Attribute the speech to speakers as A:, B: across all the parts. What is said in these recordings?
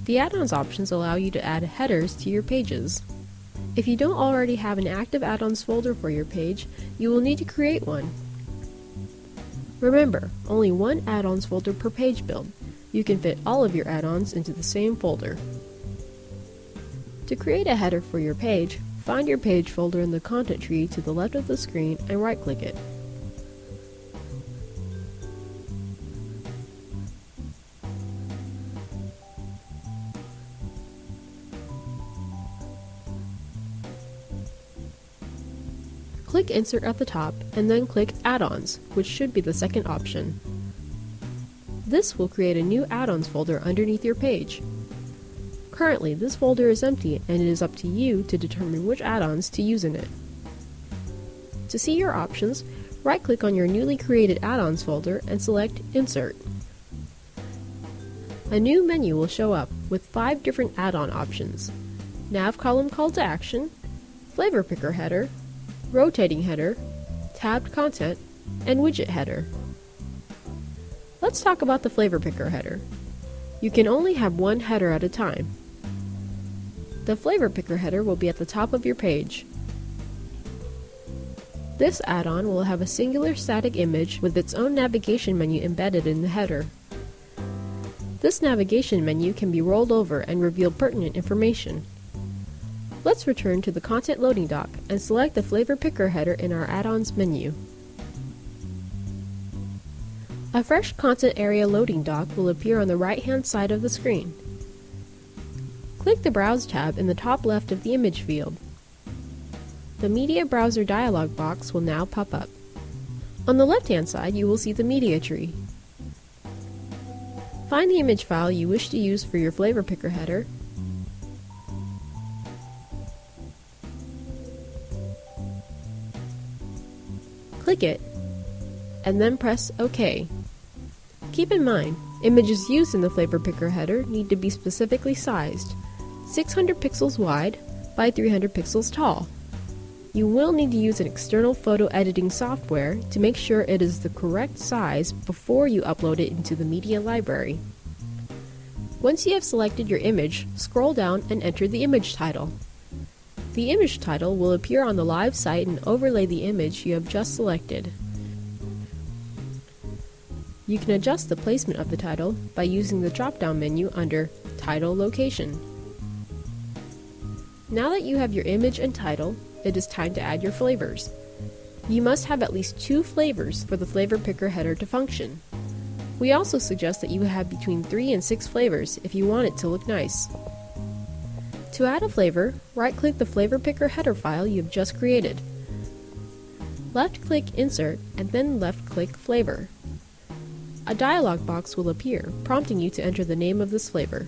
A: The add-ons options allow you to add headers to your pages. If you don't already have an active add-ons folder for your page, you will need to create one. Remember, only one add-ons folder per page build. You can fit all of your add-ons into the same folder. To create a header for your page, find your page folder in the content tree to the left of the screen and right-click it. Click Insert at the top and then click Add-ons, which should be the second option. This will create a new add-ons folder underneath your page. Currently, this folder is empty and it is up to you to determine which add-ons to use in it. To see your options, right-click on your newly created add-ons folder and select Insert. A new menu will show up with 5 different add-on options: Nav Column Call to Action, Flavor Picker Header, Rotating Header, Tabbed Content, and Widget Header. Let's talk about the Flavor Picker header. You can only have one header at a time. The Flavor Picker header will be at the top of your page. This add-on will have a singular static image with its own navigation menu embedded in the header. This navigation menu can be rolled over and reveal pertinent information. Let's return to the Content Loading Dock and select the Flavor Picker header in our Add-ons menu. A fresh content area loading dock will appear on the right-hand side of the screen. Click the Browse tab in the top left of the image field. The Media Browser dialog box will now pop up. On the left-hand side, you will see the media tree. Find the image file you wish to use for your Flavor Picker header, click it, and then press OK. Keep in mind, images used in the Flavor Picker header need to be specifically sized, 600 pixels wide by 300 pixels tall. You will need to use an external photo editing software to make sure it is the correct size before you upload it into the media library. Once you have selected your image, scroll down and enter the image title. The image title will appear on the live site and overlay the image you have just selected. You can adjust the placement of the title by using the drop-down menu under Title Location. Now that you have your image and title, it is time to add your flavors. You must have at least 2 flavors for the Flavor Picker header to function. We also suggest that you have between 3 and 6 flavors if you want it to look nice. To add a flavor, right-click the Flavor Picker header file you have just created. Left-click Insert and then left-click Flavor. A dialog box will appear, prompting you to enter the name of this flavor.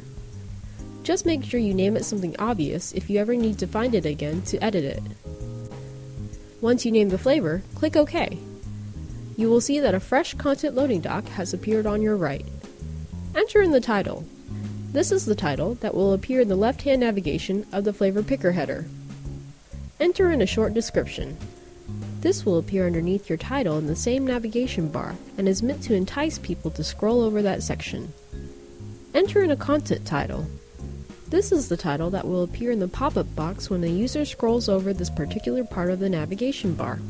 A: Just make sure you name it something obvious if you ever need to find it again to edit it. Once you name the flavor, click OK. You will see that a fresh content loading dock has appeared on your right. Enter in the title. This is the title that will appear in the left-hand navigation of the Flavor Picker header. Enter in a short description. This will appear underneath your title in the same navigation bar and is meant to entice people to scroll over that section. Enter in a content title. This is the title that will appear in the pop-up box when the user scrolls over this particular part of the navigation bar.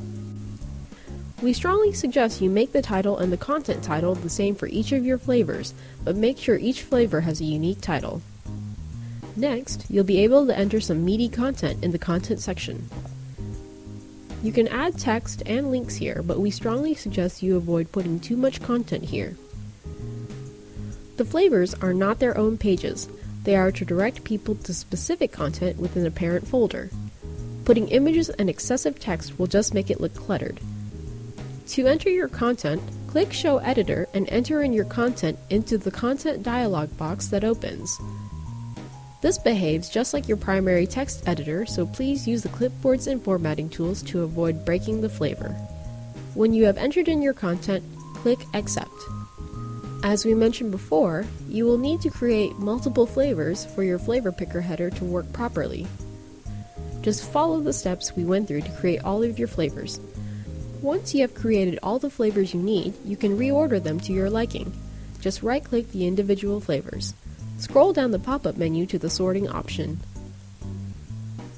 A: We strongly suggest you make the title and the content title the same for each of your flavors, but make sure each flavor has a unique title. Next, you'll be able to enter some meaty content in the content section. You can add text and links here, but we strongly suggest you avoid putting too much content here. The flavors are not their own pages. They are to direct people to specific content within a parent folder. Putting images and excessive text will just make it look cluttered. To enter your content, click Show Editor and enter in your content into the content dialog box that opens. This behaves just like your primary text editor, so please use the clipboards and formatting tools to avoid breaking the flavor. When you have entered in your content, click Accept. As we mentioned before, you will need to create multiple flavors for your Flavor Picker header to work properly. Just follow the steps we went through to create all of your flavors. Once you have created all the flavors you need, you can reorder them to your liking. Just right-click the individual flavors. Scroll down the pop-up menu to the sorting option.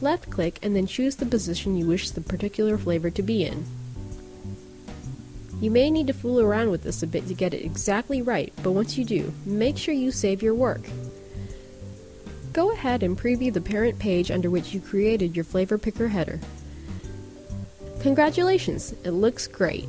A: Left-click and then choose the position you wish the particular flavor to be in. You may need to fool around with this a bit to get it exactly right, but once you do, make sure you save your work. Go ahead and preview the parent page under which you created your flavor picker header. Congratulations, it looks great!